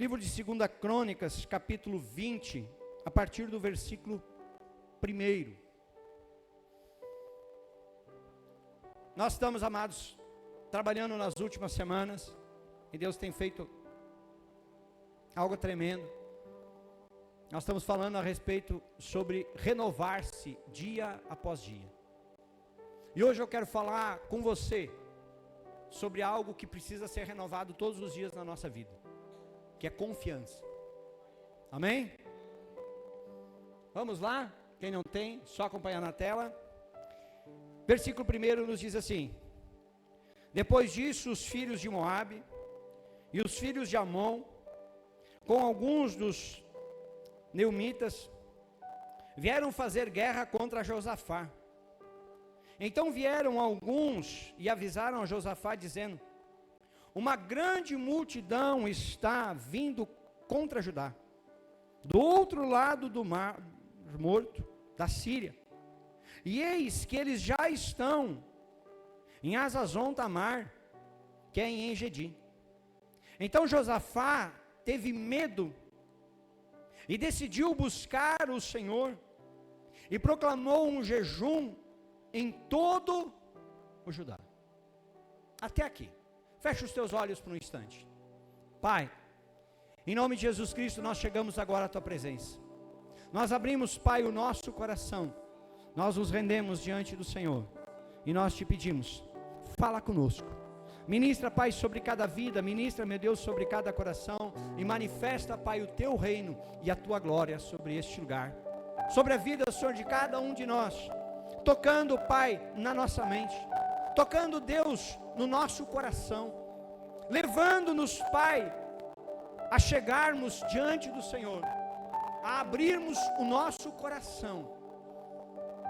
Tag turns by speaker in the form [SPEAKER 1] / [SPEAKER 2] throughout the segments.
[SPEAKER 1] Livro de 2 Crônicas, capítulo 20, a partir do versículo 1. Nós estamos, amados, trabalhando nas últimas semanas, e Deus tem feito algo tremendo. Nós estamos falando a respeito sobre renovar-se dia após dia. E hoje eu quero falar com você sobre algo que precisa ser renovado todos os dias na nossa vida, que é confiança. Amém? Vamos lá? Quem não tem, só acompanhar na tela. Versículo 1 nos diz assim: depois disso, os filhos de Moabe e os filhos de Amon, com alguns dos Neumitas, vieram fazer guerra contra Josafá. Então vieram alguns e avisaram a Josafá, dizendo: uma grande multidão está vindo contra Judá, do outro lado do mar morto, da Síria. E eis que eles já estão em Hazazon Tamar, que é em Engedi. Então Josafá teve medo e decidiu buscar o Senhor, e proclamou um jejum em todo o Judá. Até aqui. Fecha os teus olhos por um instante. Pai, em nome de Jesus Cristo, nós chegamos agora à tua presença. Nós abrimos, Pai, o nosso coração. Nós nos rendemos diante do Senhor. E nós te pedimos, fala conosco. Ministra, Pai, sobre cada vida. Ministra, meu Deus, sobre cada coração. E manifesta, Pai, o teu reino e a tua glória sobre este lugar. Sobre a vida, Senhor, de cada um de nós. Tocando, Pai, na nossa mente. Tocando, Deus, no nosso coração. Levando-nos, Pai, a chegarmos diante do Senhor. A abrirmos o nosso coração.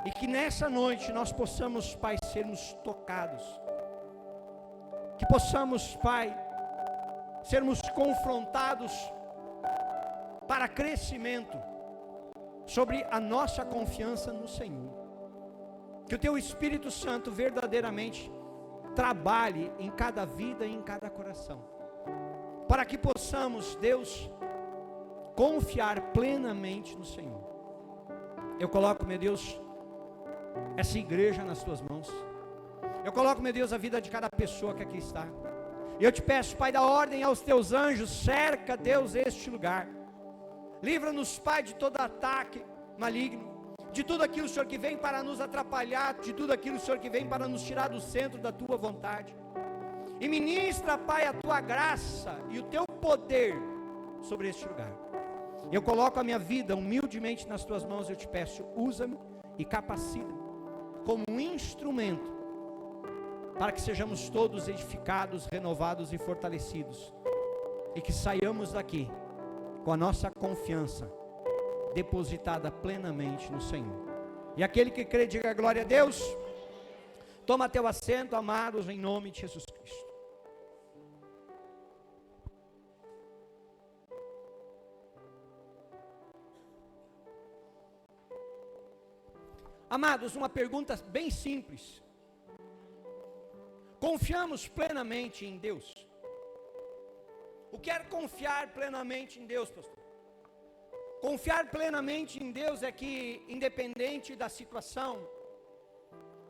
[SPEAKER 1] E que nessa noite nós possamos, Pai, sermos tocados. Que possamos, Pai, sermos confrontados para crescimento sobre a nossa confiança no Senhor. Que o Teu Espírito Santo verdadeiramente trabalhe em cada vida e em cada coração. Para que possamos, Deus, confiar plenamente no Senhor. Eu coloco, meu Deus, essa igreja nas tuas mãos. Eu coloco, meu Deus, a vida de cada pessoa que aqui está. E eu te peço, Pai, dá ordem aos teus anjos, cerca, Deus, este lugar. Livra-nos, Pai, de todo ataque maligno, de tudo aquilo, Senhor, que vem para nos atrapalhar, de tudo aquilo, Senhor, que vem para nos tirar do centro da tua vontade. E ministra, Pai, a tua graça e o teu poder sobre este lugar. Eu coloco a minha vida humildemente nas tuas mãos. Eu te peço, usa-me e capacita-me como um instrumento para que sejamos todos edificados, renovados e fortalecidos, e que saiamos daqui com a nossa confiança depositada plenamente no Senhor. E aquele que crê, diga glória a Deus. Toma teu assento, amados, em nome de Jesus Cristo. Amados, uma pergunta bem simples. Confiamos plenamente em Deus? O que é confiar plenamente em Deus, pastor? Confiar plenamente em Deus é que, independente da situação,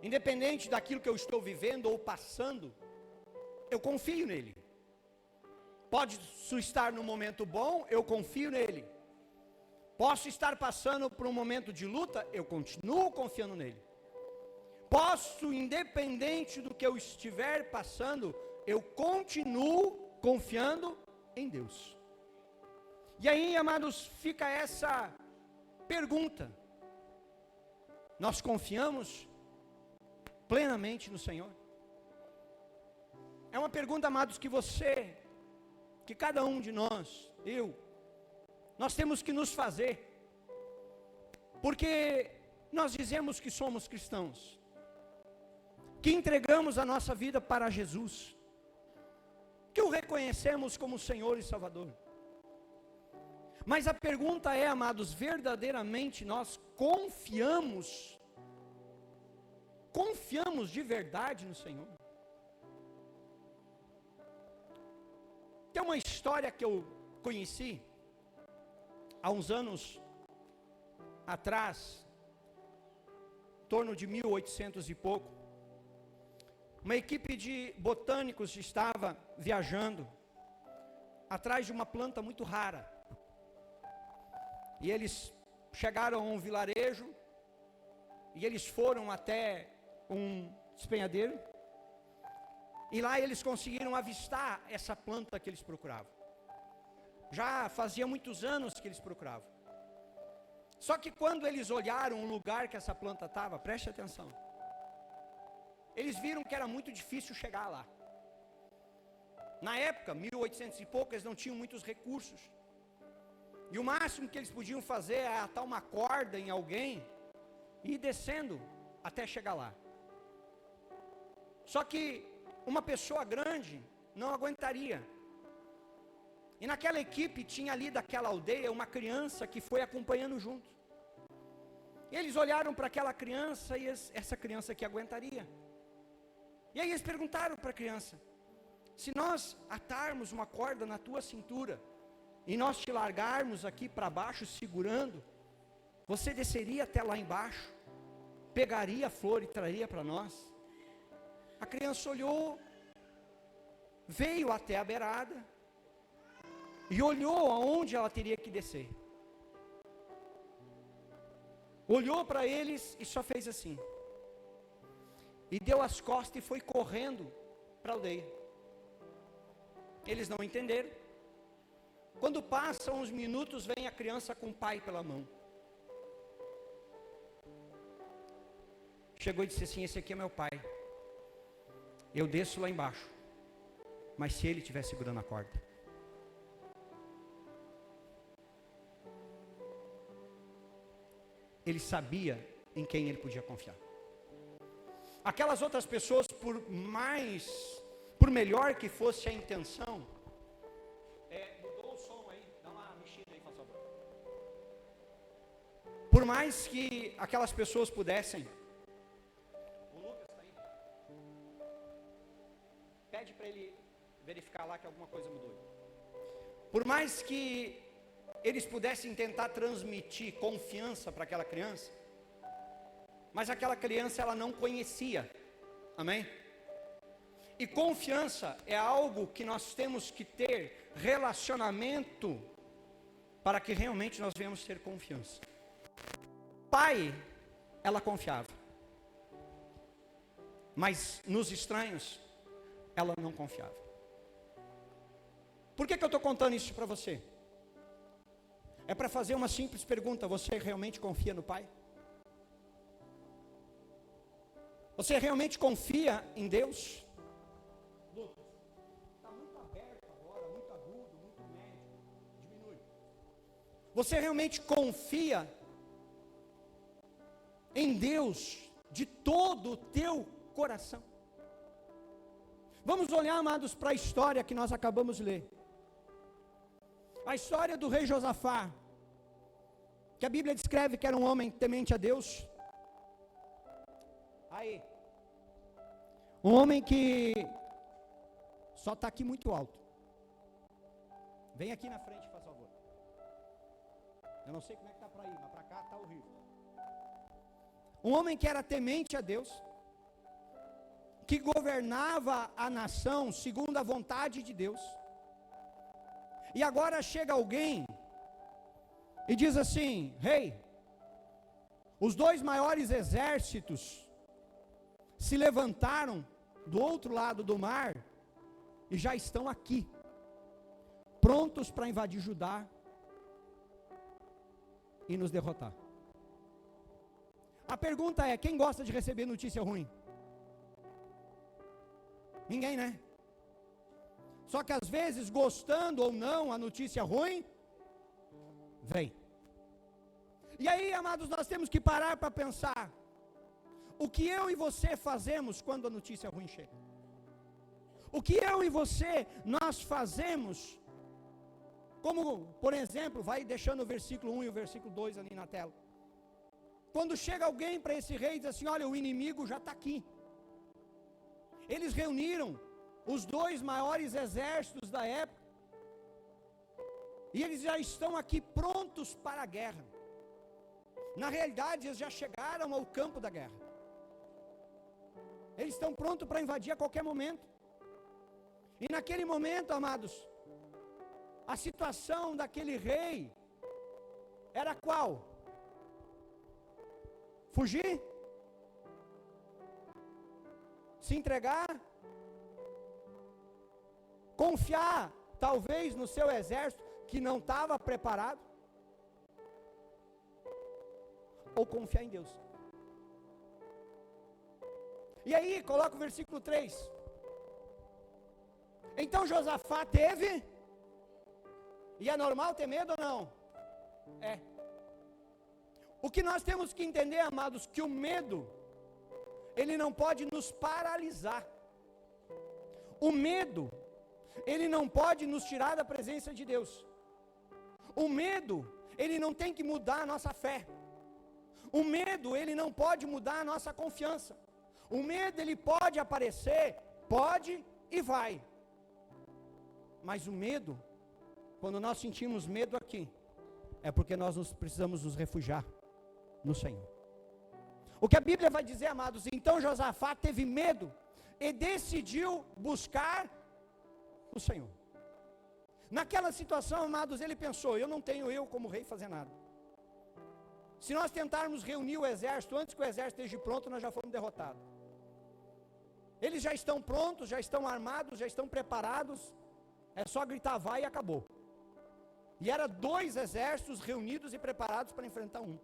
[SPEAKER 1] independente daquilo que eu estou vivendo ou passando, eu confio nele. Pode estar no momento bom, eu confio nele. Posso estar passando por um momento de luta, eu continuo confiando nele. Posso, independente do que eu estiver passando, eu continuo confiando em Deus. E aí, amados, fica essa pergunta: nós confiamos plenamente no Senhor? É uma pergunta, amados, que cada um de nós, nós temos que nos fazer, porque nós dizemos que somos cristãos, que entregamos a nossa vida para Jesus, que o reconhecemos como Senhor e Salvador. Mas a pergunta é, amados, verdadeiramente nós confiamos de verdade no Senhor? Tem uma história que eu conheci, há uns anos atrás, em torno de 1800 e pouco, uma equipe de botânicos estava viajando atrás de uma planta muito rara. E eles chegaram a um vilarejo, e eles foram até um despenhadeiro, e lá eles conseguiram avistar essa planta que eles procuravam. Já fazia muitos anos que eles procuravam. Só que quando eles olharam o lugar que essa planta estava, preste atenção, eles viram que era muito difícil chegar lá. Na época, 1800 e pouco, eles não tinham muitos recursos. E o máximo que eles podiam fazer é atar uma corda em alguém e ir descendo até chegar lá. Só que uma pessoa grande não aguentaria. E naquela equipe tinha ali daquela aldeia uma criança que foi acompanhando junto. E eles olharam para aquela criança e essa criança aqui aguentaria. E aí eles perguntaram para a criança: se nós atarmos uma corda na tua cintura e nós te largarmos aqui para baixo segurando, você desceria até lá embaixo, pegaria a flor e traria para nós? A criança olhou, veio até a beirada e olhou aonde ela teria que descer. Olhou para eles e só fez assim. E deu as costas e foi correndo para a aldeia. Eles não entenderam. Quando passam uns minutos, vem a criança com o pai pela mão. Chegou e disse assim: esse aqui é meu pai. Eu desço lá embaixo, mas se ele estiver segurando a corda. Ele sabia em quem ele podia confiar. Aquelas outras pessoas, por melhor que fosse a intenção, mudou o som aí, dá uma mexida aí, por favor. Por mais que aquelas pessoas pudessem, o Lucas está aí, pede para ele verificar lá que alguma coisa mudou. Por mais que eles pudessem tentar transmitir confiança para aquela criança, mas aquela criança ela não conhecia, amém? E confiança é algo que nós temos que ter, relacionamento, para que realmente nós venhamos ter confiança. Pai, ela confiava, mas nos estranhos, ela não confiava. Por que eu estou contando isso para você? É para fazer uma simples pergunta: você realmente confia no Pai? Você realmente confia em Deus? Lucas, está muito aberto agora, muito agudo, muito médio. Diminui. Você realmente confia em Deus de todo o teu coração? Vamos olhar, amados, para a história que nós acabamos de ler. A história do rei Josafá, que a Bíblia descreve que era um homem temente a Deus. Aí, um homem que só está aqui muito alto. Vem aqui na frente, por favor. Eu não sei como é que está para ir, mas para cá está horrível. Um homem que era temente a Deus, que governava a nação segundo a vontade de Deus. E agora chega alguém e diz assim: rei, os dois maiores exércitos se levantaram do outro lado do mar e já estão aqui, prontos para invadir Judá e nos derrotar. A pergunta é: quem gosta de receber notícia ruim? Ninguém, né? Só que às vezes, gostando ou não, a notícia ruim vem. E aí, amados, nós temos que parar para pensar: o que eu e você fazemos quando a notícia ruim chega? O que eu e você, nós fazemos? Como, por exemplo, vai deixando o versículo 1 e o versículo 2 ali na tela. Quando chega alguém para esse rei e diz assim: olha, o inimigo já está aqui. Eles reuniram os dois maiores exércitos da época E eles já estão aqui prontos para a guerra. Na realidade, eles já chegaram ao campo da guerra. Eles estão prontos para invadir a qualquer momento. E naquele momento, amados, a situação daquele rei era qual? Fugir? Se entregar? Confiar, talvez, no seu exército que não estava preparado? Ou confiar em Deus? E aí, coloca o versículo 3. Então Josafá teve, e é normal ter medo ou não? É. O que nós temos que entender, amados, que o medo, ele não pode nos paralisar. O medo, ele não pode nos tirar da presença de Deus. O medo, ele não tem que mudar a nossa fé. O medo, ele não pode mudar a nossa confiança. O medo, ele pode aparecer, pode e vai. Mas o medo, quando nós sentimos medo aqui, é porque nós precisamos nos refugiar no Senhor. O que a Bíblia vai dizer, amados, então Josafá teve medo e decidiu buscar o Senhor. Naquela situação, amados, ele pensou, eu não tenho como rei fazer nada. Se nós tentarmos reunir o exército, antes que o exército esteja pronto, nós já fomos derrotados. Eles já estão prontos, já estão armados, já estão preparados, é só gritar vai e acabou. E eram 2 exércitos reunidos e preparados para enfrentar um.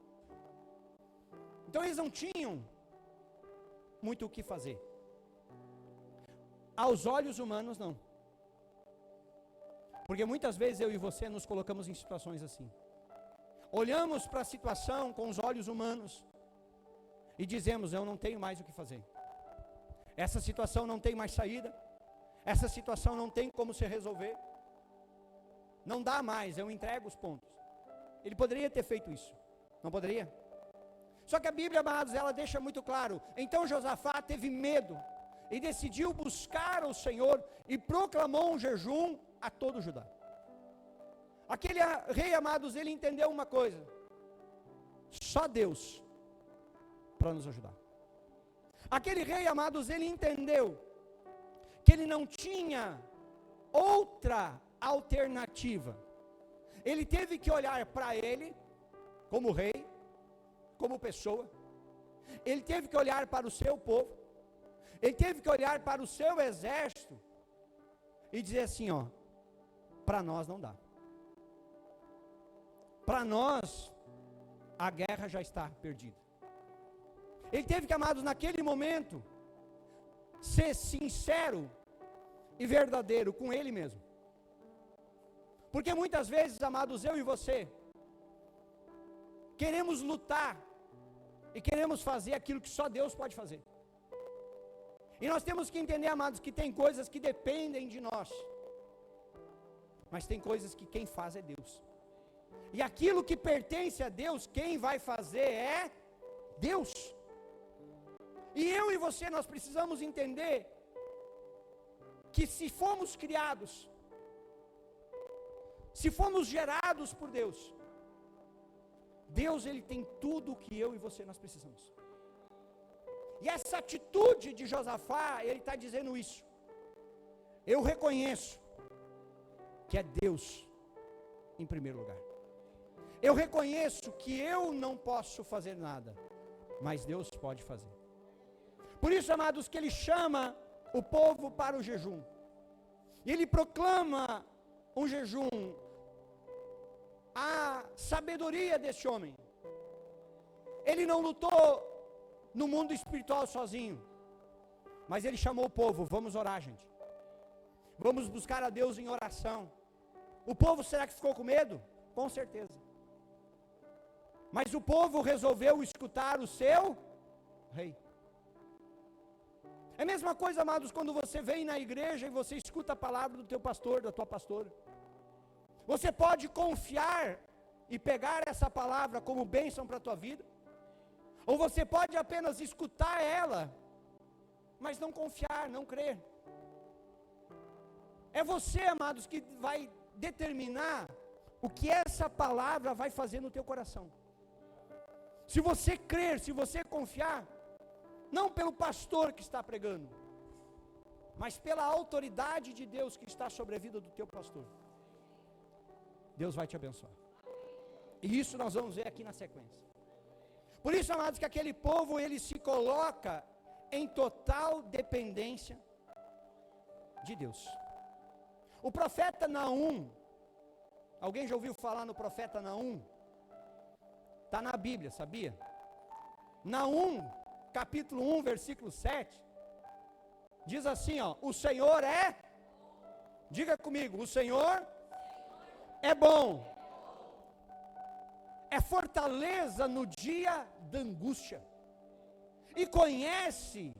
[SPEAKER 1] Então eles não tinham muito o que fazer. Aos olhos humanos não. Porque muitas vezes eu e você nos colocamos em situações assim. Olhamos para a situação com os olhos humanos e dizemos, eu não tenho mais o que fazer. Essa situação não tem mais saída. Essa situação não tem como se resolver. Não dá mais, eu entrego os pontos. Ele poderia ter feito isso, não poderia? Só que a Bíblia, amados, ela deixa muito claro. Então Josafá teve medo e decidiu buscar o Senhor e proclamou um jejum a todo Judá. Aquele rei, amados, ele entendeu uma coisa: só Deus para nos ajudar. Aquele rei, amados, ele entendeu que ele não tinha outra alternativa. Ele teve que olhar para ele como rei, como pessoa. Ele teve que olhar para o seu povo. Ele teve que olhar para o seu exército e dizer assim, ó, para nós não dá. Para nós a guerra já está perdida. Ele teve que, amados, naquele momento ser sincero e verdadeiro com ele mesmo. Porque muitas vezes, amados, eu e você queremos lutar e queremos fazer aquilo que só Deus pode fazer. E nós temos que entender, amados, que tem coisas que dependem de nós, mas tem coisas que quem faz é Deus. E aquilo que pertence a Deus, quem vai fazer é Deus. E eu e você, nós precisamos entender que se fomos criados, se fomos gerados por Deus, Deus, ele tem tudo o que eu e você nós precisamos. E essa atitude de Josafá, ele está dizendo isso. Eu reconheço que é Deus em primeiro lugar. Eu reconheço que eu não posso fazer nada, mas Deus pode fazer. Por isso, amados, que ele chama o povo para o jejum. E ele proclama um jejum. A sabedoria desse homem. Ele não lutou no mundo espiritual sozinho, mas ele chamou o povo, vamos orar, gente. Vamos buscar a Deus em oração. O povo, será que ficou com medo? Com certeza. Mas o povo resolveu escutar o seu rei. É a mesma coisa, amados, quando você vem na igreja e você escuta a palavra do teu pastor, da tua pastora. Você pode confiar e pegar essa palavra como bênção para a tua vida, ou você pode apenas escutar ela, mas não confiar, não crer. É você, amados, que vai determinar o que essa palavra vai fazer no teu coração. Se você crer, se você confiar, não pelo pastor que está pregando, mas pela autoridade de Deus que está sobre a vida do teu pastor, Deus vai te abençoar. E isso nós vamos ver aqui na sequência. Por isso, amados, que aquele povo, ele se coloca em total dependência de Deus. O profeta Naum, alguém já ouviu falar no profeta Naum? Está na Bíblia, sabia? Naum, capítulo 1, versículo 7, diz assim, ó, o Senhor é, diga comigo, o Senhor é bom, é fortaleza no dia da angústia, e conhece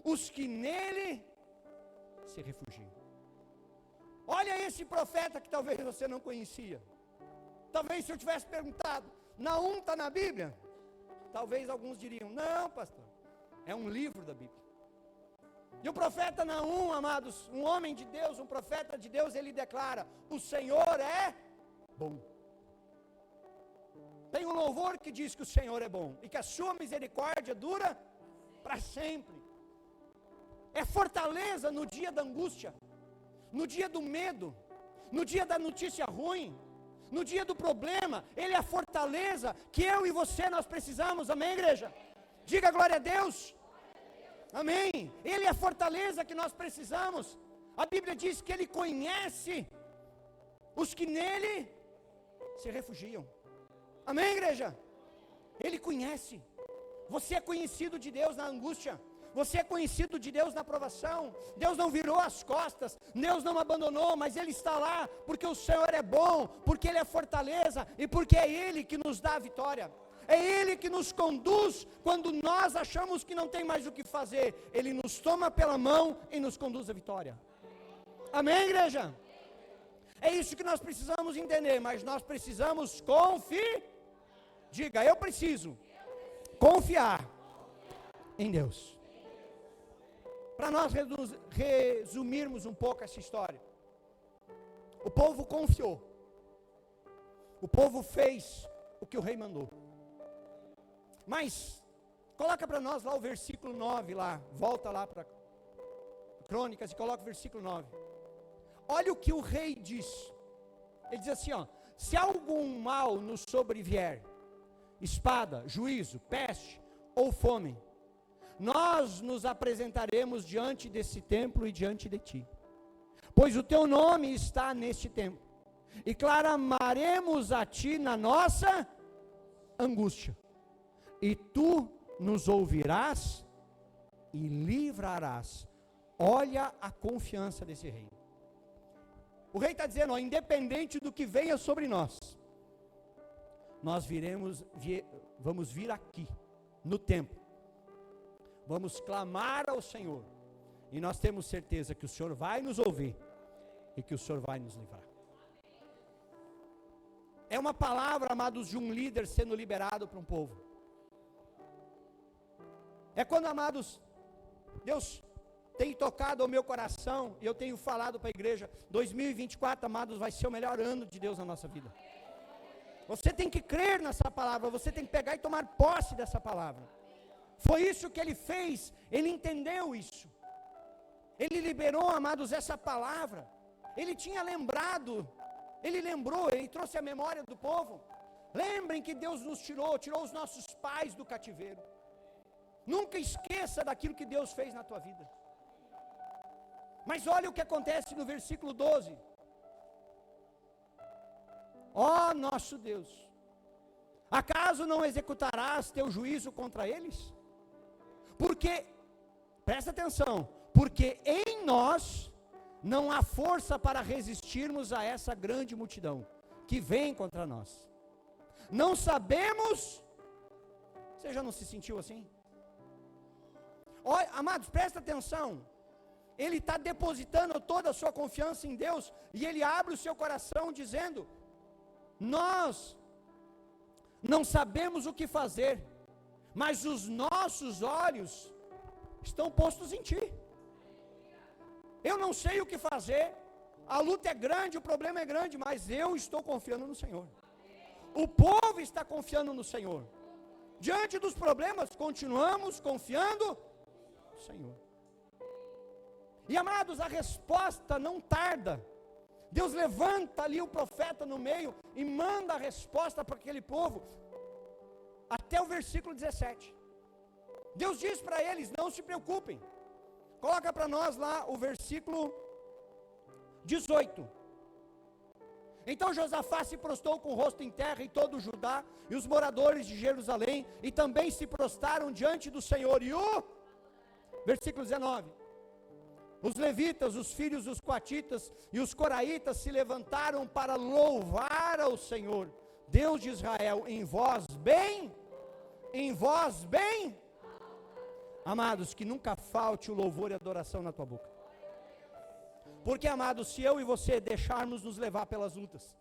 [SPEAKER 1] os que nele se refugiam. Olha esse profeta que talvez você não conhecia. Talvez se eu tivesse perguntado, Naum está na Bíblia? Talvez alguns diriam, não pastor, é um livro da Bíblia. E o profeta Naum, amados, um homem de Deus, um profeta de Deus, ele declara, o Senhor é bom. Tem um louvor que diz que o Senhor é bom, e que a sua misericórdia dura para sempre. É fortaleza no dia da angústia, no dia do medo, no dia da notícia ruim, no dia do problema. Ele é a fortaleza que eu e você nós precisamos, amém, igreja? Diga glória a Deus, amém. Ele é a fortaleza que nós precisamos. A Bíblia diz que ele conhece os que nele se refugiam, amém, igreja? Ele conhece. Você é conhecido de Deus na angústia, você é conhecido de Deus na provação. Deus não virou as costas, Deus não abandonou, mas Ele está lá, porque o Senhor é bom, porque Ele é fortaleza, e porque é Ele que nos dá a vitória. É Ele que nos conduz, quando nós achamos que não tem mais o que fazer, Ele nos toma pela mão e nos conduz à vitória. Amém, igreja? É isso que nós precisamos entender, mas nós precisamos confiar. Diga, eu preciso confiar em Deus. Para nós resumirmos um pouco essa história, o povo confiou, o povo fez o que o rei mandou. Mas, coloca para nós lá o versículo 9, lá, volta lá para Crônicas e coloca o versículo 9. Olha o que o rei diz, ele diz assim, ó, se algum mal nos sobrevier, espada, juízo, peste ou fome, nós nos apresentaremos diante desse templo e diante de ti, pois o teu nome está neste templo, e clamaremos a ti na nossa angústia, e tu nos ouvirás e livrarás. Olha a confiança desse rei. O rei está dizendo, ó, independente do que venha sobre nós, nós vamos vir aqui, no templo, vamos clamar ao Senhor, e nós temos certeza que o Senhor vai nos ouvir, e que o Senhor vai nos livrar. É uma palavra, amados, de um líder sendo liberado para um povo. É quando, amados, Deus tem tocado ao meu coração, e eu tenho falado para a igreja, 2024, amados, vai ser o melhor ano de Deus na nossa vida. Você tem que crer nessa palavra, você tem que pegar e tomar posse dessa palavra. Foi isso que ele fez, ele entendeu isso. Ele liberou, amados, essa palavra. Ele tinha lembrado, ele lembrou, ele trouxe a memória do povo. Lembrem que Deus nos tirou os nossos pais do cativeiro. Nunca esqueça daquilo que Deus fez na tua vida. Mas olha o que acontece no versículo 12. Ó nosso Deus, acaso não executarás teu juízo contra eles? Porque, presta atenção, porque em nós não há força para resistirmos a essa grande multidão que vem contra nós. Não sabemos, você já não se sentiu assim? Olha, amados, presta atenção, ele está depositando toda a sua confiança em Deus, e ele abre o seu coração dizendo, nós não sabemos o que fazer, mas os nossos olhos estão postos em ti. Eu não sei o que fazer, a luta é grande, o problema é grande, mas eu estou confiando no Senhor. O povo está confiando no Senhor. Diante dos problemas, continuamos confiando no Senhor. E amados, a resposta não tarda. Deus levanta ali o profeta no meio e manda a resposta para aquele povo. Até o versículo 17. Deus diz para eles, não se preocupem. Coloca para nós lá o versículo 18. Então Josafá se prostrou com o rosto em terra em todo o Judá, e os moradores de Jerusalém, e também se prostraram diante do Senhor. E o versículo 19. Os levitas, os filhos dos coatitas e os coraitas se levantaram para louvar ao Senhor, Deus de Israel, em voz bem. Amados, que nunca falte o louvor e adoração na tua boca. Porque, amados, se eu e você deixarmos nos levar pelas lutas,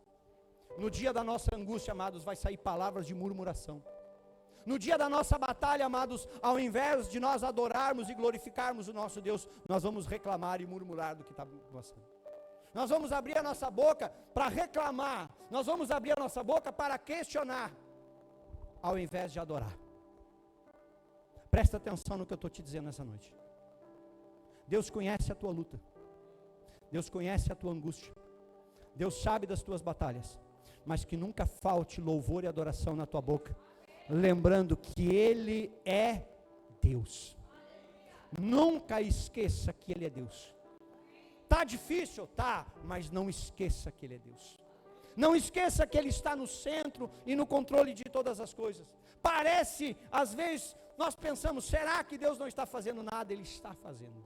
[SPEAKER 1] no dia da nossa angústia, amados, vai sair palavras de murmuração. No dia da nossa batalha, amados, ao invés de nós adorarmos e glorificarmos o nosso Deus, nós vamos reclamar e murmurar do que está passando. Nós vamos abrir a nossa boca para reclamar, nós vamos abrir a nossa boca para questionar, ao invés de adorar. Presta atenção no que eu estou te dizendo nessa noite. Deus conhece a tua luta. Deus conhece a tua angústia. Deus sabe das tuas batalhas. Mas que nunca falte louvor e adoração na tua boca. Lembrando que Ele é Deus. Nunca esqueça que Ele é Deus. Tá difícil? Tá. Mas não esqueça que Ele é Deus. Não esqueça que Ele está no centro e no controle de todas as coisas. Parece, às vezes, nós pensamos, será que Deus não está fazendo nada? Ele está fazendo.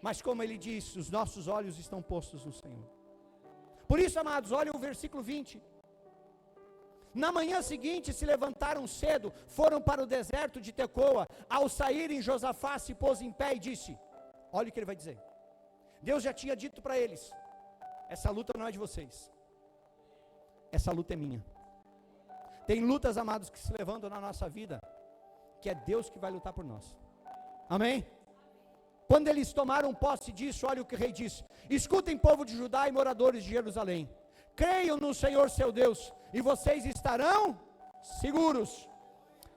[SPEAKER 1] Mas como Ele disse, os nossos olhos estão postos no Senhor. Por isso, amados, olha o versículo 20. Na manhã seguinte se levantaram cedo, foram para o deserto de Tecoa. Ao saírem, Josafá se pôs em pé e disse, olha o que ele vai dizer. Deus já tinha dito para eles, essa luta não é de vocês. Essa luta é minha. Tem lutas, amados, que se levantam na nossa vida, que é Deus que vai lutar por nós. Amém? Quando eles tomaram posse disso, olha o que o rei disse. Escutem, povo de Judá e moradores de Jerusalém. Creiam no Senhor seu Deus, e vocês estarão seguros.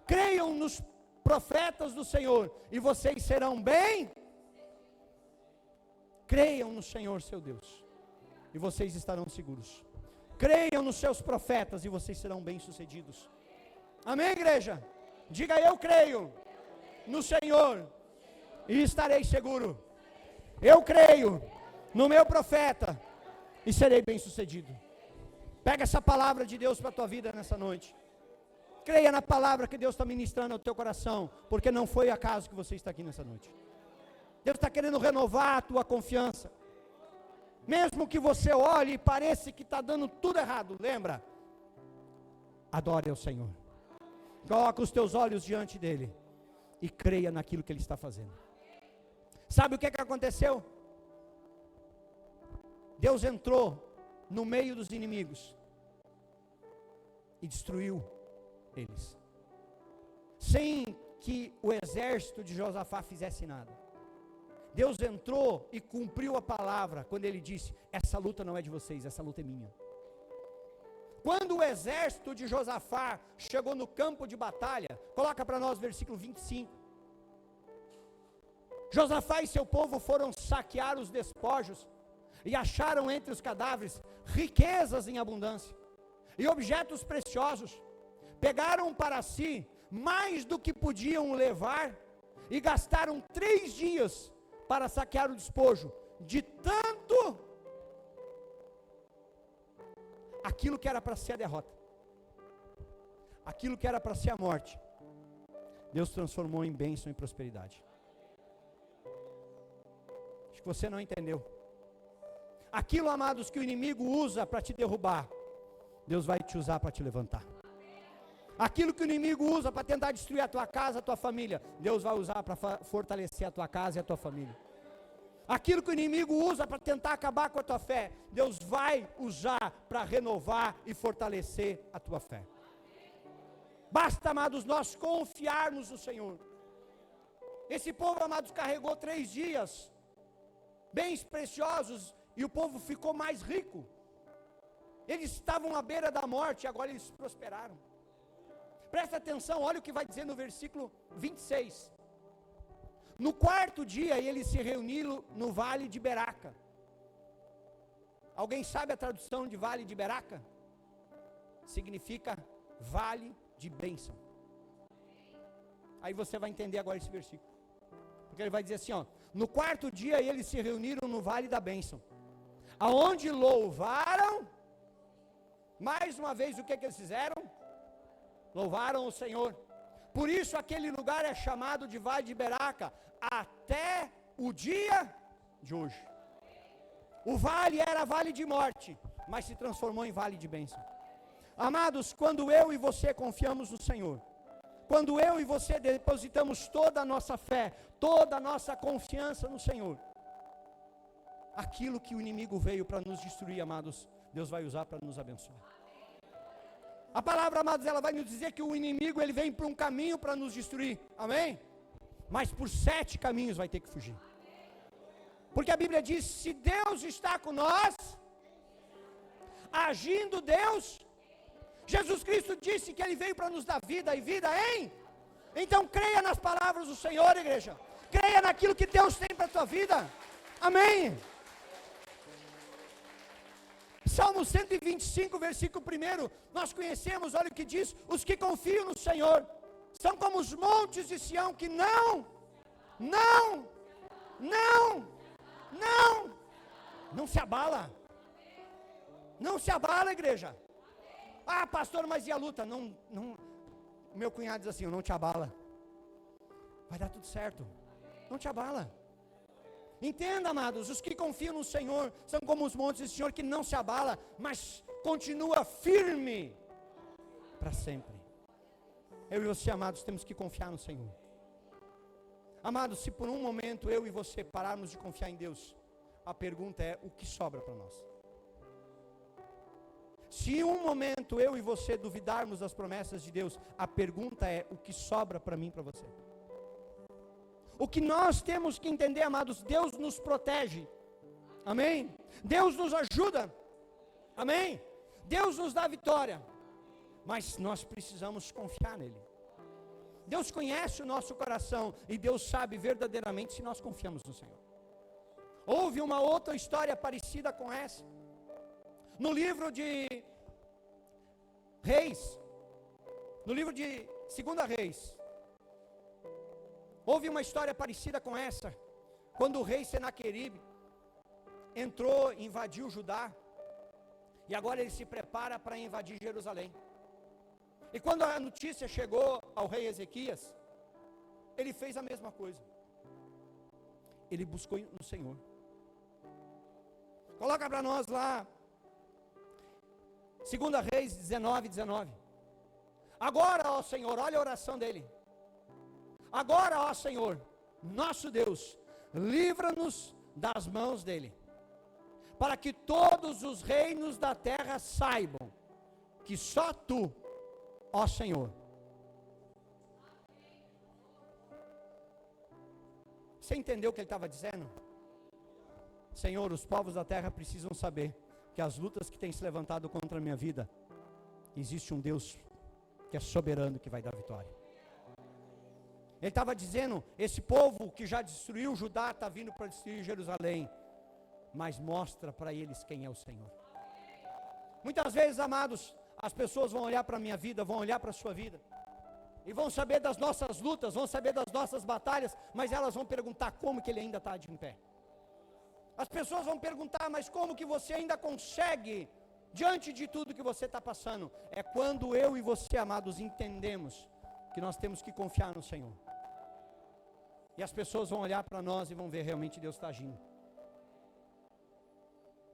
[SPEAKER 1] Creiam nos profetas do Senhor, e vocês serão bem. Creiam no Senhor seu Deus, e vocês estarão seguros. Creiam nos seus profetas, e vocês serão bem-sucedidos. Amém, igreja? Diga, eu creio no Senhor, e estarei seguro. Eu creio no meu profeta, e serei bem-sucedido. Pega essa palavra de Deus para a tua vida nessa noite. Creia na palavra que Deus está ministrando ao teu coração, porque não foi acaso que você está aqui nessa noite. Deus está querendo renovar a tua confiança. Mesmo que você olhe e pareça que está dando tudo errado, lembra? Adore ao Senhor. Coloca os teus olhos diante dEle e creia naquilo que Ele está fazendo. Sabe o que aconteceu? Deus entrou no meio dos inimigos e destruiu eles, sem que o exército de Josafá fizesse nada. Deus entrou e cumpriu a palavra, quando Ele disse, essa luta não é de vocês, essa luta é minha. Quando o exército de Josafá chegou no campo de batalha, coloca para nós versículo 25. Josafá e seu povo foram saquear os despojos, e acharam entre os cadáveres riquezas em abundância, e objetos preciosos. Pegaram para si mais do que podiam levar, e gastaram 3 dias para saquear o despojo, de tanto aquilo que era para ser a derrota, aquilo que era para ser a morte, Deus transformou em bênção e prosperidade. Acho que você não entendeu. Aquilo, amados, que o inimigo usa para te derrubar, Deus vai te usar para te levantar. Aquilo que o inimigo usa para tentar destruir a tua casa, a tua família, Deus vai usar para fortalecer a tua casa e a tua família. Aquilo que o inimigo usa para tentar acabar com a tua fé, Deus vai usar para renovar e fortalecer a tua fé. Basta, amados, nós confiarmos no Senhor. Esse povo, amados, carregou 3 dias, bens preciosos, e o povo ficou mais rico. Eles estavam à beira da morte e agora eles prosperaram. Presta atenção, olha o que vai dizer no versículo 26. No quarto dia eles se reuniram no vale de Beraca. Alguém sabe a tradução de vale de Beraca? Significa vale de bênção. Aí você vai entender agora esse versículo. Porque ele vai dizer assim, ó: no quarto dia eles se reuniram no vale da bênção, aonde louvaram. Mais uma vez, o que eles fizeram? Louvaram o Senhor. Por isso aquele lugar é chamado de Vale de Beraca até o dia de hoje. O vale era vale de morte, mas se transformou em vale de bênção. Amados, quando eu e você confiamos no Senhor, quando eu e você depositamos toda a nossa fé, toda a nossa confiança no Senhor, aquilo que o inimigo veio para nos destruir, amados, Deus vai usar para nos abençoar. A palavra, amados, ela vai nos dizer que o inimigo, ele vem por um caminho para nos destruir, amém? Mas por 7 caminhos vai ter que fugir. Porque a Bíblia diz, se Deus está com nós, agindo Deus, Jesus Cristo disse que Ele veio para nos dar vida e vida em. Então creia nas palavras do Senhor, igreja. Creia naquilo que Deus tem para a tua vida, amém? Salmo 125, versículo 1, nós conhecemos, olha o que diz: os que confiam no Senhor são como os montes de Sião que não se abala. Não se abala, igreja. Ah, pastor, mas e a luta? Não, meu cunhado diz assim: não te abala. Vai dar tudo certo. Não te abala. Entenda, amados, os que confiam no Senhor são como os montes do Senhor que não se abala, mas continua firme para sempre. Eu e você, amados, temos que confiar no Senhor. Amados, se por um momento eu e você pararmos de confiar em Deus, a pergunta é: o que sobra para nós? Se um momento eu e você duvidarmos das promessas de Deus, a pergunta é: o que sobra para mim e para você? O que nós temos que entender, amados, Deus nos protege, amém? Deus nos ajuda, amém? Deus nos dá vitória, mas nós precisamos confiar nele. Deus conhece o nosso coração e Deus sabe verdadeiramente se nós confiamos no Senhor. Houve uma outra história parecida com essa, no livro de Reis, no livro de 2 Reis. Houve uma história parecida com essa, quando o rei Senaqueribe entrou, invadiu Judá, e agora ele se prepara para invadir Jerusalém. E quando a notícia chegou ao rei Ezequias, ele fez a mesma coisa. Ele buscou no Senhor. Coloca para nós lá, 2 Reis 19. Agora, ó Senhor, olha a oração dele. Agora, ó Senhor, nosso Deus, livra-nos das mãos dele, para que todos os reinos da terra saibam que só tu, ó Senhor. Você entendeu o que ele estava dizendo? Senhor, os povos da terra precisam saber que as lutas que têm se levantado contra a minha vida, existe um Deus que é soberano, que vai dar vitória. Ele estava dizendo: esse povo que já destruiu Judá está vindo para destruir Jerusalém, mas mostra para eles quem é o Senhor. Muitas vezes, amados, as pessoas vão olhar para a minha vida, vão olhar para a sua vida, e vão saber das nossas lutas, vão saber das nossas batalhas, mas elas vão perguntar como que ele ainda está de em pé. As pessoas vão perguntar: mas como que você ainda consegue, diante de tudo que você está passando? É quando eu e você, amados, entendemos que nós temos que confiar no Senhor. E as pessoas vão olhar para nós e vão ver realmente Deus está agindo.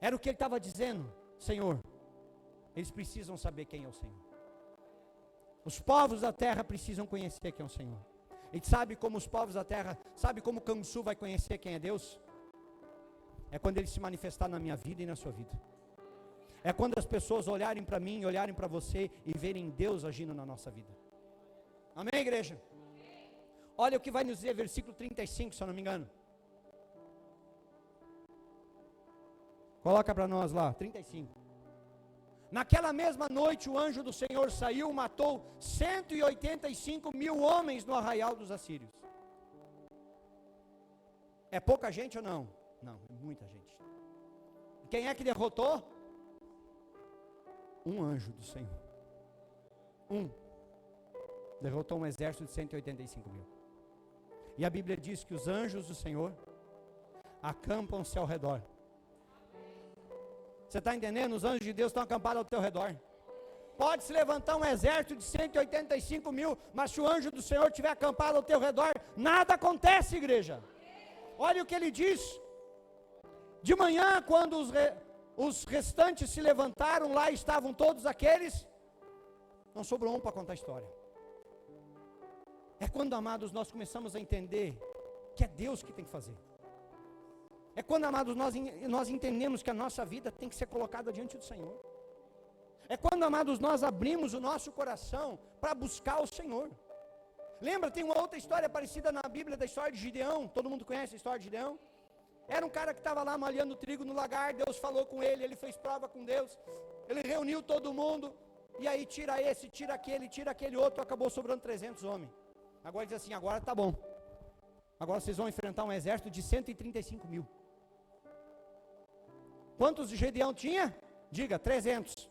[SPEAKER 1] Era o que ele estava dizendo: Senhor, eles precisam saber quem é o Senhor. Os povos da terra precisam conhecer quem é o Senhor. E sabe como os povos da terra, sabe como o Canguçu vai conhecer quem é Deus? É quando ele se manifestar na minha vida e na sua vida. É quando as pessoas olharem para mim, olharem para você e verem Deus agindo na nossa vida. Amém, igreja? Olha o que vai nos dizer, versículo 35, se eu não me engano. Coloca para nós lá, 35. Naquela mesma noite o anjo do Senhor saiu, matou 185 mil homens no arraial dos assírios. É pouca gente ou não? Não, é muita gente. Quem é que derrotou? Um anjo do Senhor. Derrotou um exército de 185 mil. E a Bíblia diz que os anjos do Senhor acampam-se ao redor. Você está entendendo? Os anjos de Deus estão acampados ao teu redor. Pode se levantar um exército de 185 mil, mas se o anjo do Senhor estiver acampado ao teu redor, nada acontece, igreja. Olha o que ele diz. De manhã, quando os restantes se levantaram, lá estavam todos aqueles. Não sobrou um para contar a história. É quando, amados, nós começamos a entender que é Deus que tem que fazer. É quando, amados, nós entendemos que a nossa vida tem que ser colocada diante do Senhor. É quando, amados, nós abrimos o nosso coração para buscar o Senhor. Lembra, tem uma outra história parecida na Bíblia, da história de Gideão. Todo mundo conhece a história de Gideão? Era um cara que estava lá malhando trigo no lagar. Deus falou com ele, ele fez prova com Deus. Ele reuniu todo mundo. E aí tira esse, tira aquele outro. Acabou sobrando 300 homens. Agora diz assim, agora tá bom. Agora vocês vão enfrentar um exército de 135 mil. Quantos Gideão tinha? Diga, 300.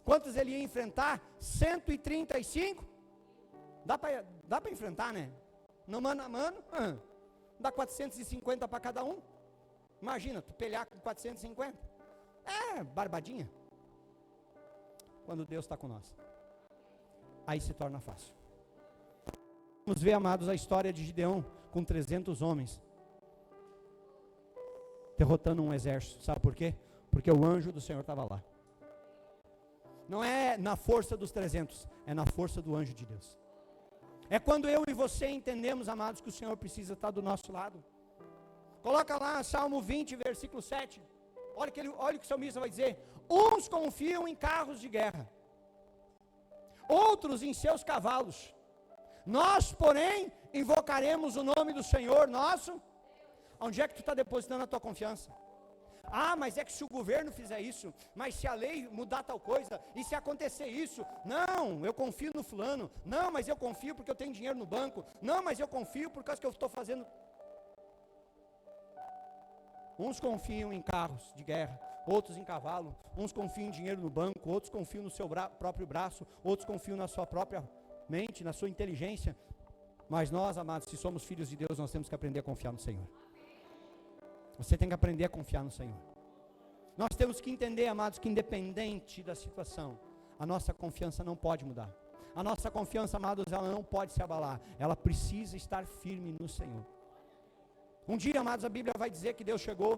[SPEAKER 1] Quantos ele ia enfrentar? 135. Dá para enfrentar, né? No mano a mano, dá 450 para cada um. Imagina, tu pelear com 450. É, barbadinha. Quando Deus está com nós, aí se torna fácil. Vamos ver, amados, a história de Gideão com 300 homens. Derrotando um exército, sabe por quê? Porque o anjo do Senhor estava lá. Não é na força dos 300, é na força do anjo de Deus. É quando eu e você entendemos, amados, que o Senhor precisa estar do nosso lado. Coloca lá Salmo 20, versículo 7. Olha o que o salmista vai dizer. Uns confiam em carros de guerra, outros em seus cavalos. Nós, porém, invocaremos o nome do Senhor nosso. Onde é que tu está depositando a tua confiança? Ah, mas é que se o governo fizer isso, mas se a lei mudar tal coisa, e se acontecer isso, não, eu confio no fulano, não, mas eu confio porque eu tenho dinheiro no banco, não, mas eu confio por causa que eu estou fazendo. Uns confiam em carros de guerra, outros em cavalo, uns confiam em dinheiro no banco, outros confiam no seu próprio braço, outros confiam na sua própria mente, na sua inteligência, mas nós, amados, se somos filhos de Deus, nós temos que aprender a confiar no Senhor. Você tem que aprender a confiar no Senhor. Nós temos que entender, amados, que independente da situação, a nossa confiança não pode mudar. A nossa confiança, amados, ela não pode se abalar. Ela precisa estar firme no Senhor. Um dia, amados, a Bíblia vai dizer que Deus chegou,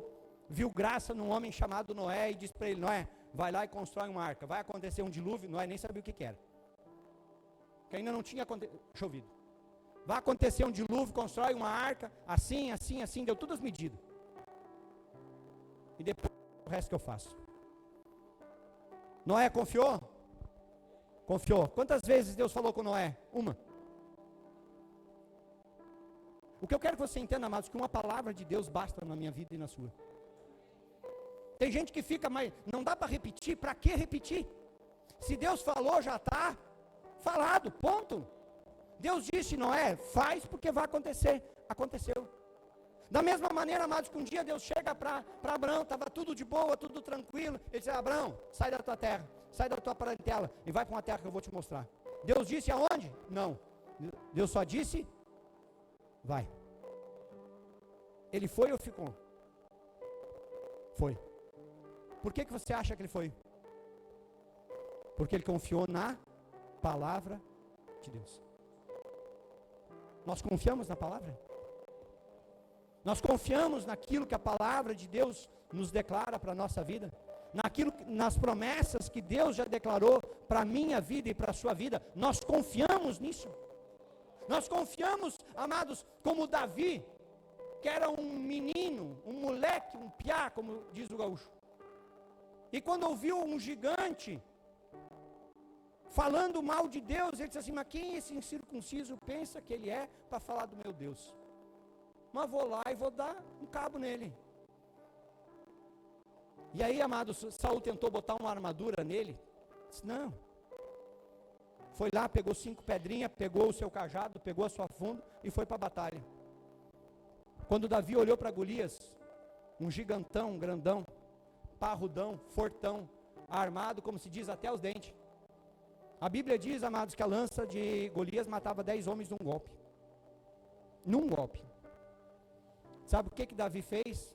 [SPEAKER 1] viu graça num homem chamado Noé e disse para ele, Noé, vai lá e constrói uma arca. Vai acontecer um dilúvio, Noé nem sabia o que era. Que ainda não tinha chovido. Vai acontecer um dilúvio, constrói uma arca, assim, assim, assim, deu todas as medidas. E depois o resto que eu faço. Noé confiou? Confiou. Quantas vezes Deus falou com Noé? Uma. O que eu quero que você entenda, amados, que uma palavra de Deus basta na minha vida e na sua. Tem gente que fica, mas não dá para repetir. Para que repetir? Se Deus falou, já está falado, ponto. Deus disse, Noé, faz porque vai acontecer. Aconteceu. Da mesma maneira, amados, que um dia Deus chega para Abraão, estava tudo de boa, tudo tranquilo. Ele disse, Abraão, sai da tua terra, sai da tua parentela e vai para uma terra que eu vou te mostrar. Deus disse aonde? Não. Deus só disse, vai. Ele foi ou ficou? Foi. Por que você acha que ele foi? Porque ele confiou na palavra de Deus. Nós confiamos na palavra? Nós confiamos naquilo que a palavra de Deus nos declara para a nossa vida, nas promessas que Deus já declarou para a minha vida e para a sua vida. Nós confiamos nisso. Nós confiamos, amados, como Davi, que era um menino, um moleque, um piá, como diz o gaúcho. E quando ouviu um gigante falando mal de Deus, ele disse assim, mas quem esse incircunciso pensa que ele é para falar do meu Deus? Mas vou lá e vou dar um cabo nele. E aí, amados, Saul tentou botar uma armadura nele. Disse, não. Foi lá, pegou 5 pedrinhas, pegou o seu cajado, pegou a sua funda e foi para a batalha. Quando Davi olhou para Golias, um gigantão, um grandão, parrudão, fortão, armado, como se diz, até os dentes. A Bíblia diz, amados, que a lança de Golias matava 10 homens num golpe. Num golpe. Sabe o que Davi fez?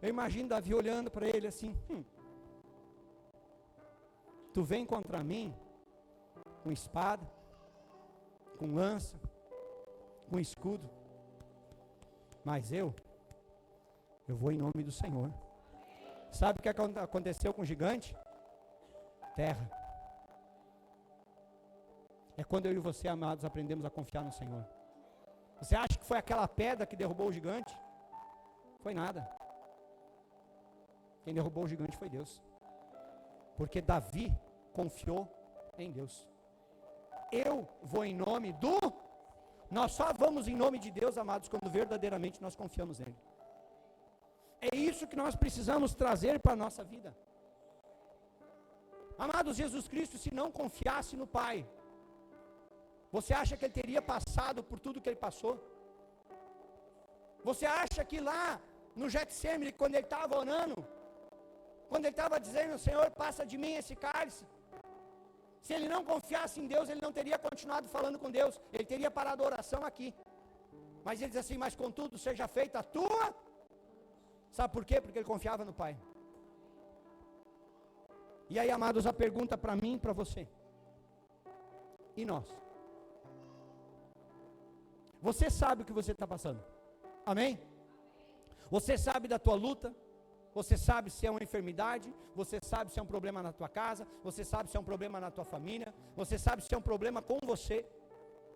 [SPEAKER 1] Eu imagino Davi olhando para ele assim, tu vem contra mim com espada, com lança, com escudo, mas eu vou em nome do Senhor. Sabe o que aconteceu com o gigante? Terra. É quando eu e você, amados, aprendemos a confiar no Senhor. Você acha que foi aquela pedra que derrubou o gigante? Foi nada. Quem derrubou o gigante foi Deus. Porque Davi confiou em Deus. Eu vou em nome do... Nós só vamos em nome de Deus, amados, quando verdadeiramente nós confiamos nele. É isso que nós precisamos trazer para a nossa vida. Amados, Jesus Cristo, se não confiasse no Pai, você acha que ele teria passado por tudo que ele passou? Você acha que lá no Getsemane, quando ele estava orando, quando ele estava dizendo, Senhor, passa de mim esse cálice, se ele não confiasse em Deus, ele não teria continuado falando com Deus, ele teria parado a oração aqui. Mas ele diz assim, mas contudo seja feita a tua. Sabe por quê? Porque ele confiava no Pai. E aí, amados, a pergunta para mim e para você. E nós? Você sabe o que você está passando? Amém? Você sabe da tua luta? Você sabe se é uma enfermidade? Você sabe se é um problema na tua casa? Você sabe se é um problema na tua família? Você sabe se é um problema com você?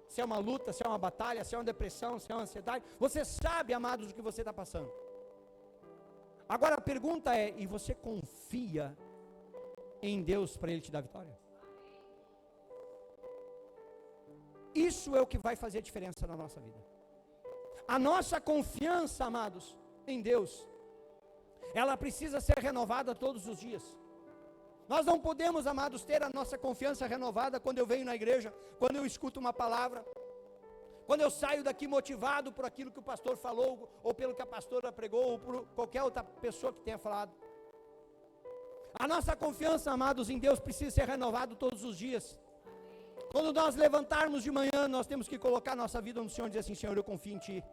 [SPEAKER 1] Se é uma luta, se é uma batalha, se é uma depressão, se é uma ansiedade? Você sabe, amados, o que você está passando? Agora a pergunta é, e você confia em Deus para Ele te dar vitória? Isso é o que vai fazer diferença na nossa vida. A nossa confiança, amados, em Deus, ela precisa ser renovada todos os dias. Nós não podemos, amados, ter a nossa confiança renovada quando eu venho na igreja, quando eu escuto uma palavra, quando eu saio daqui motivado por aquilo que o pastor falou, ou pelo que a pastora pregou, ou por qualquer outra pessoa que tenha falado. A nossa confiança, amados, em Deus precisa ser renovada todos os dias. Quando nós levantarmos de manhã, nós temos que colocar nossa vida no Senhor e dizer assim, Senhor, eu confio em Ti.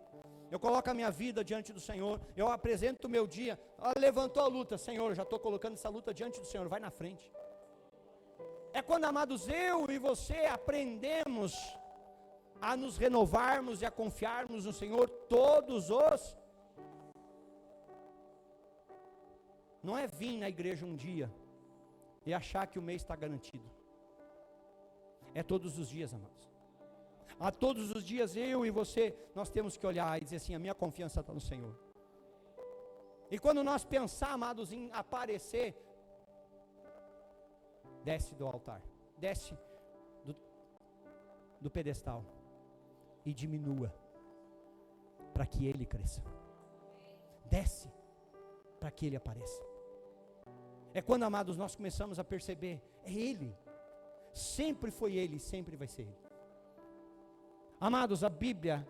[SPEAKER 1] Eu coloco a minha vida diante do Senhor, eu apresento o meu dia. Levantou a luta, Senhor, já estou colocando essa luta diante do Senhor, vai na frente. É quando, amados, eu e você aprendemos a nos renovarmos e a confiarmos no Senhor todos os... Não é vir na igreja um dia e achar que o mês está garantido. É todos os dias, amados. A todos os dias eu e você, nós temos que olhar e dizer assim, a minha confiança está no Senhor. E quando nós pensar, amados, em aparecer, desce do altar, desce do pedestal e diminua para que Ele cresça. Desce para que Ele apareça. É quando, amados, nós começamos a perceber, é Ele, sempre foi Ele, sempre vai ser Ele. Amados, a Bíblia,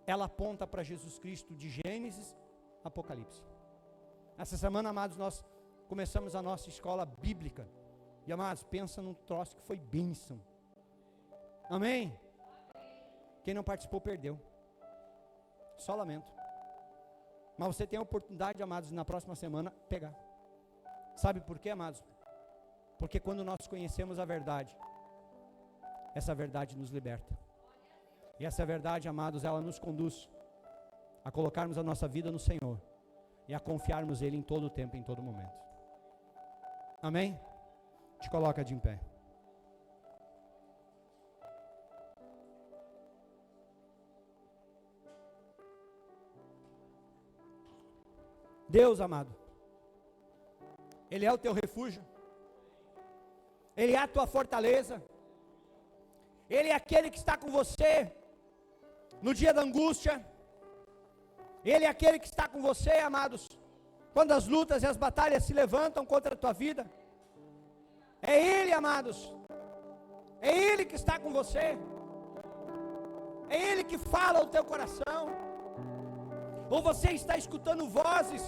[SPEAKER 1] ela aponta para Jesus Cristo de Gênesis a Apocalipse. Essa semana, amados, nós começamos a nossa escola bíblica. E, amados, pensa num troço que foi bênção. Amém? Quem não participou, perdeu. Só lamento. Mas você tem a oportunidade, amados, na próxima semana, pegar. Sabe por quê, amados? Porque quando nós conhecemos a verdade, essa verdade nos liberta. E essa verdade, amados, ela nos conduz a colocarmos a nossa vida no Senhor e a confiarmos Ele em todo o tempo, em todo momento. Amém? Te coloca de em pé. Deus amado, Ele é o teu refúgio, Ele é a tua fortaleza, Ele é aquele que está com você no dia da angústia, Ele é aquele que está com você, amados, quando as lutas e as batalhas se levantam contra a tua vida, é Ele, amados, é Ele que está com você, é Ele que fala ao teu coração. Ou você está escutando vozes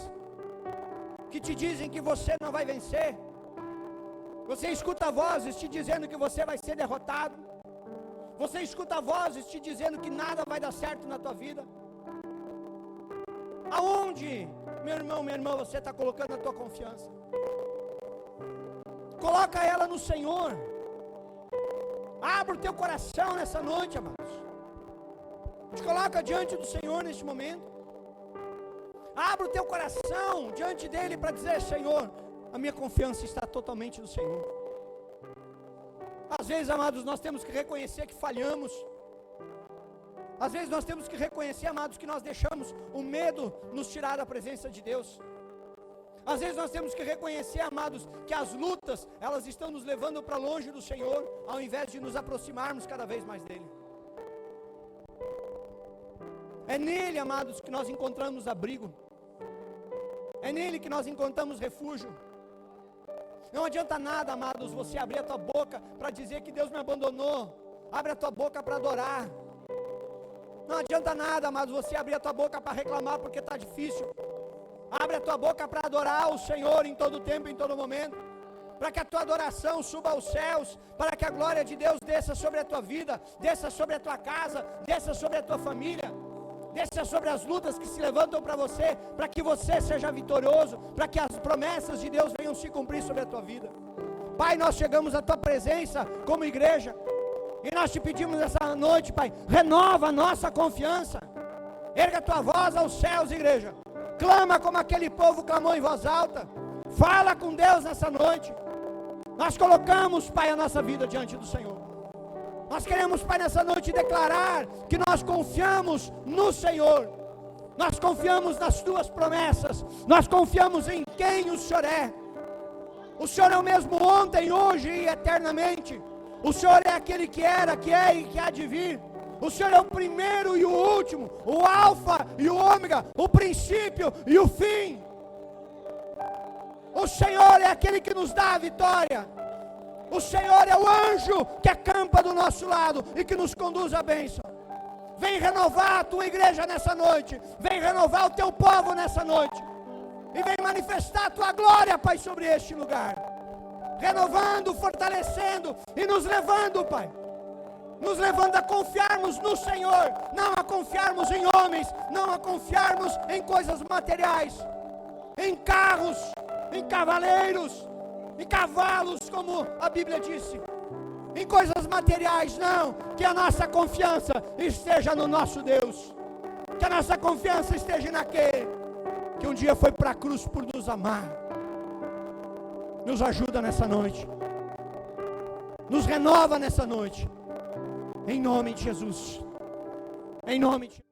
[SPEAKER 1] que te dizem que você não vai vencer? Você escuta vozes te dizendo que você vai ser derrotado? Você escuta vozes te dizendo que nada vai dar certo na tua vida? Aonde, meu irmão, minha irmã, você está colocando a tua confiança? Coloca ela no Senhor. Abra o teu coração nessa noite, amados. Te coloca diante do Senhor neste momento. Abra o teu coração diante dele para dizer: Senhor, a minha confiança está totalmente no Senhor. Às vezes, amados, nós temos que reconhecer que falhamos. Às vezes nós temos que reconhecer, amados, que nós deixamos o medo nos tirar da presença de Deus. Às vezes nós temos que reconhecer, amados, que as lutas, elas estão nos levando para longe do Senhor, ao invés de nos aproximarmos cada vez mais dele. É nele, amados, que nós encontramos abrigo. É nele que nós encontramos refúgio. Não adianta nada, amados, você abrir a tua boca para dizer que Deus me abandonou. Abre a tua boca para adorar. Não adianta nada, amados, você abrir a tua boca para reclamar porque está difícil. Abre a tua boca para adorar o Senhor em todo tempo, em todo momento. Para que a tua adoração suba aos céus, para que a glória de Deus desça sobre a tua vida, desça sobre a tua casa, desça sobre a tua família, desça sobre as lutas que se levantam para você, para que você seja vitorioso, para que as promessas de Deus venham se cumprir sobre a tua vida. Pai, nós chegamos à tua presença como igreja, e nós te pedimos essa noite, Pai, renova a nossa confiança. Erga a tua voz aos céus, igreja. Clama como aquele povo clamou em voz alta. Fala com Deus nessa noite. Nós colocamos, Pai, a nossa vida diante do Senhor. Nós queremos, Pai, nessa noite declarar que nós confiamos no Senhor. Nós confiamos nas tuas promessas. Nós confiamos em quem o Senhor é. O Senhor é o mesmo ontem, hoje e eternamente. O Senhor é aquele que era, que é e que há de vir. O Senhor é o primeiro e o último, o alfa e o ômega, o princípio e o fim. O Senhor é aquele que nos dá a vitória. O Senhor é o anjo que acampa do nosso lado e que nos conduz à bênção. Vem renovar a tua igreja nessa noite. Vem renovar o teu povo nessa noite. E vem manifestar a tua glória, Pai, sobre este lugar. Renovando, fortalecendo e nos levando, Pai. Nos levando a confiarmos no Senhor, não a confiarmos em homens, não a confiarmos em coisas materiais, em carros, em cavaleiros, em cavalos, como a Bíblia disse, em coisas materiais, não, que a nossa confiança esteja no nosso Deus, que a nossa confiança esteja naquele que um dia foi para a cruz por nos amar. Nos ajuda nessa noite, nos renova nessa noite, em nome de Jesus, em nome de